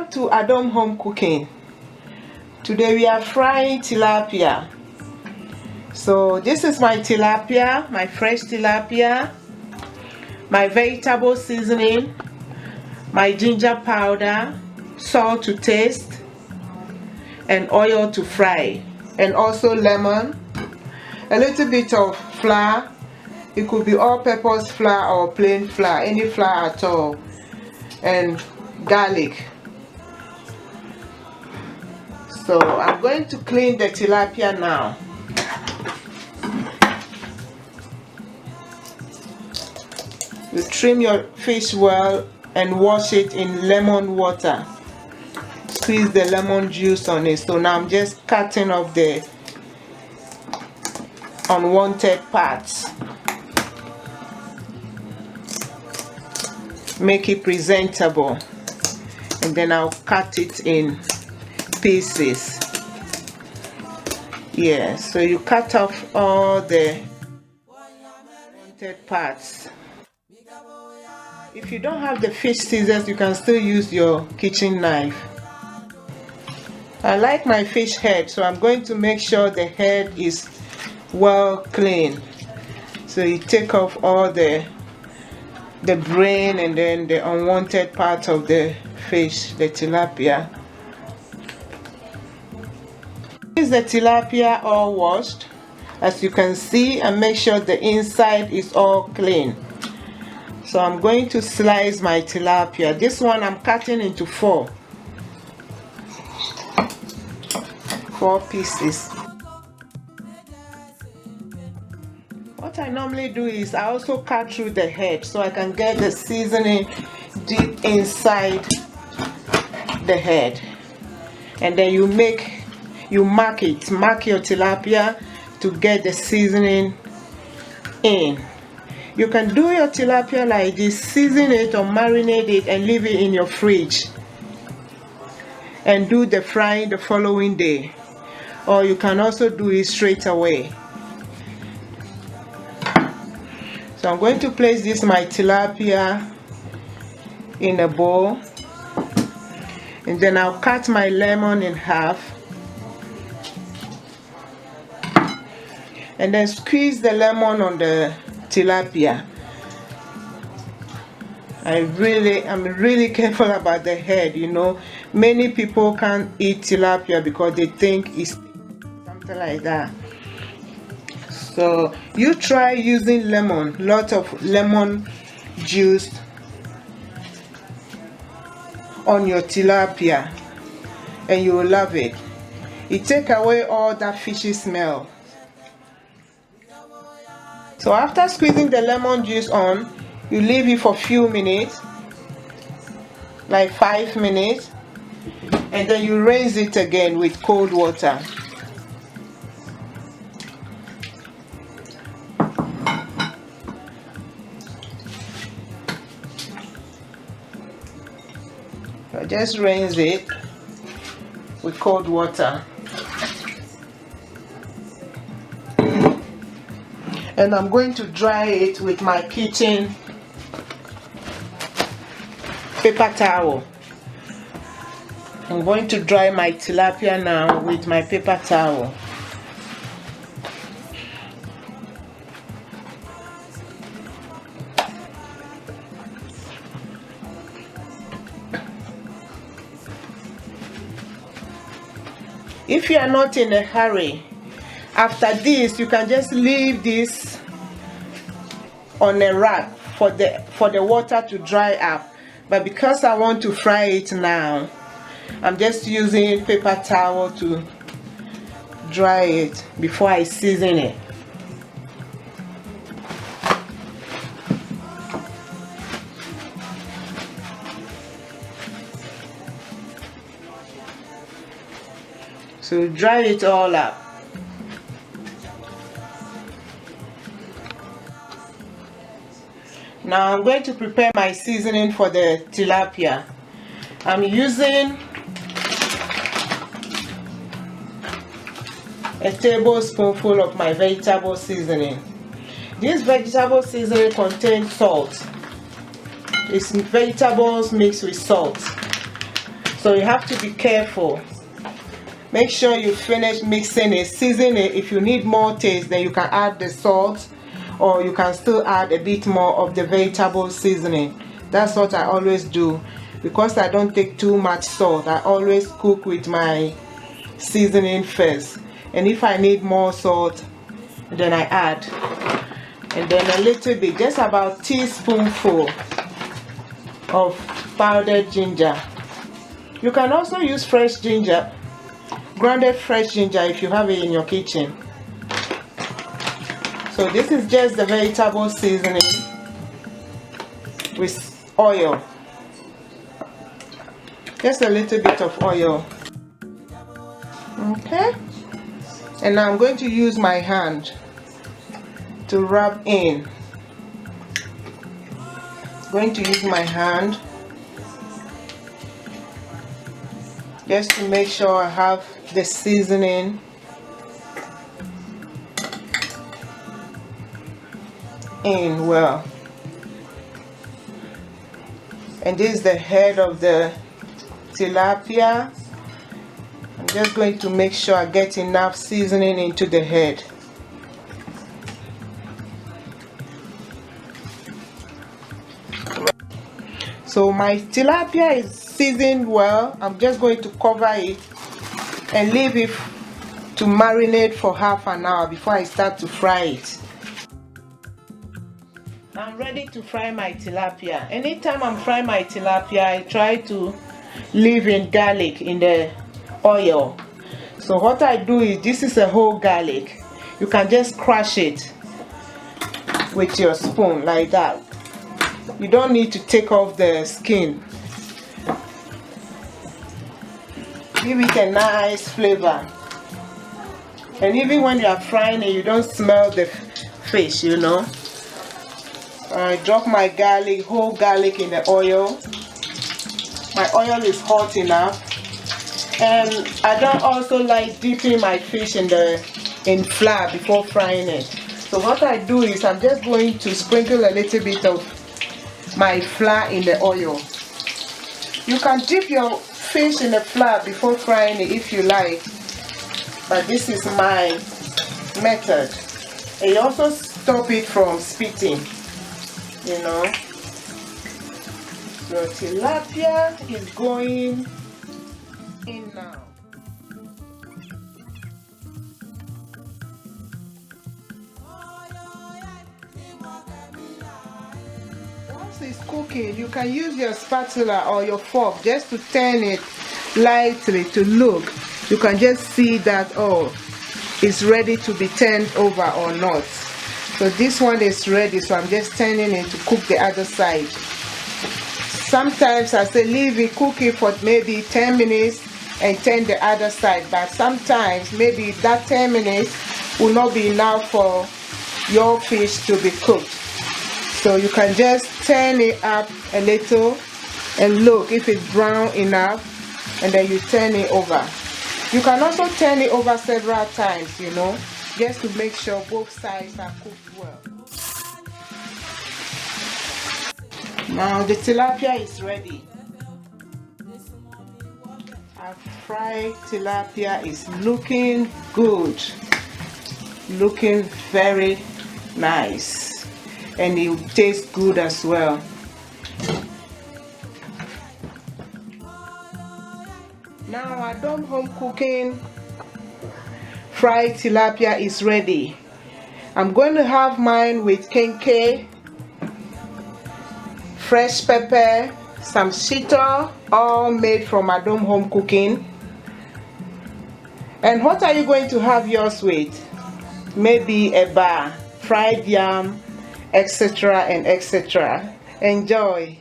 back to Adam Home Cooking. Today we are frying tilapia. So this is my tilapia, my fresh tilapia, my vegetable seasoning, my ginger powder, salt to taste, and oil to fry, and also lemon, a little bit of flour. It could be all-purpose flour or plain flour, any flour at all, and garlic. So I'm going to clean the tilapia now. You trim your fish well and wash it in lemon water. Squeeze the lemon juice on it. So now I'm just cutting off the unwanted parts. Make it presentable, and then I'll cut it in pieces. Yeah, so you cut off all the unwanted parts. If you don't have the fish scissors, you can still use your kitchen knife. I like my fish head, so I'm going to make sure the head is well clean. So you take off all the brain and then the unwanted part of the fish, the tilapia. Is the tilapia all washed, as you can see, and make sure the inside is all clean. So I'm going to slice my tilapia. This one I'm cutting into four pieces. What I normally do is I also cut through the head so I can get the seasoning deep inside the head, and then you mark your tilapia to get the seasoning in. You can do your tilapia like this, season it or marinate it and leave it in your fridge and do the frying the following day, or you can also do it straight away. So I'm going to place this my tilapia in a bowl, and then I'll cut my lemon in half and then squeeze the lemon on the tilapia. I'm really careful about the head, you know. Many people can't eat tilapia because they think it's something like that. So you try using lemon, lot of lemon juice on your tilapia, and you will love it. It takes away all that fishy smell. So after squeezing the lemon juice on, you leave it for a few minutes, like 5 minutes, and then you rinse it again with cold water. So just rinse it with cold water. And I'm going to dry it with my kitchen paper towel. I'm going to dry my tilapia now with my paper towel. If you are not in a hurry, after this you can just leave this on a rack for the water to dry up. But because I want to fry it now, I'm just using paper towel to dry it before I season it. So dry it all up. Now I'm going to prepare my seasoning for the tilapia. I'm using a tablespoonful of my vegetable seasoning. This vegetable seasoning contains salt. It's vegetables mixed with salt. So you have to be careful. Make sure you finish mixing it, season it. If you need more taste, then you can add the salt, or you can still add a bit more of the vegetable seasoning. That's what I always do. Because I don't take too much salt, I always cook with my seasoning first. And if I need more salt, then I add. And then a little bit, just about teaspoonful of powdered ginger. You can also use fresh ginger, grounded fresh ginger, if you have it in your kitchen. So this is just the vegetable seasoning with oil. Just a little bit of oil. Okay. And now I'm going to use my hand to rub in. Going to use my hand just to make sure I have the seasoning in well. And this is the head of the tilapia. I'm just going to make sure I get enough seasoning into the head. So my tilapia is seasoned well. I'm just going to cover it and leave it to marinate for half an hour before I start to fry it. I'm ready to fry my tilapia. Anytime I'm frying my tilapia, I try to leave in garlic in the oil. So what I do is, this is a whole garlic. You can just crush it with your spoon like that. You don't need to take off the skin. Give it a nice flavor. And even when you are frying it, you don't smell the fish, you know. I drop my garlic, whole garlic in the oil. My oil is hot enough. And I don't also like dipping my fish in flour before frying it. So what I do is, I'm just going to sprinkle a little bit of my flour in the oil. You can dip your fish in the flour before frying it if you like, but this is my method. And you also stop it from spitting, you know. So tilapia is going in now. Once it's cooking, you can use your spatula or your fork just to turn it lightly to look. You can just see that, oh, it's ready to be turned over or not. So this one is ready, so I'm just turning it to cook the other side. Sometimes I say leave it, cook it for maybe 10 minutes and turn the other side, but sometimes maybe that 10 minutes will not be enough for your fish to be cooked. So you can just turn it up a little and look if it's brown enough, and then you turn it over. You can also turn it over several times, you know, just to make sure both sides are cooked well. Now the tilapia is ready. Our fried tilapia is looking good, looking very nice, and it will taste good as well. Now our Dom home cooking fried tilapia is ready. I'm going to have mine with kenkey, fresh pepper, some shito, all made from Madam Home Cooking. And what are you going to have yours with? Maybe a bar, fried yam, etc. and etc. Enjoy.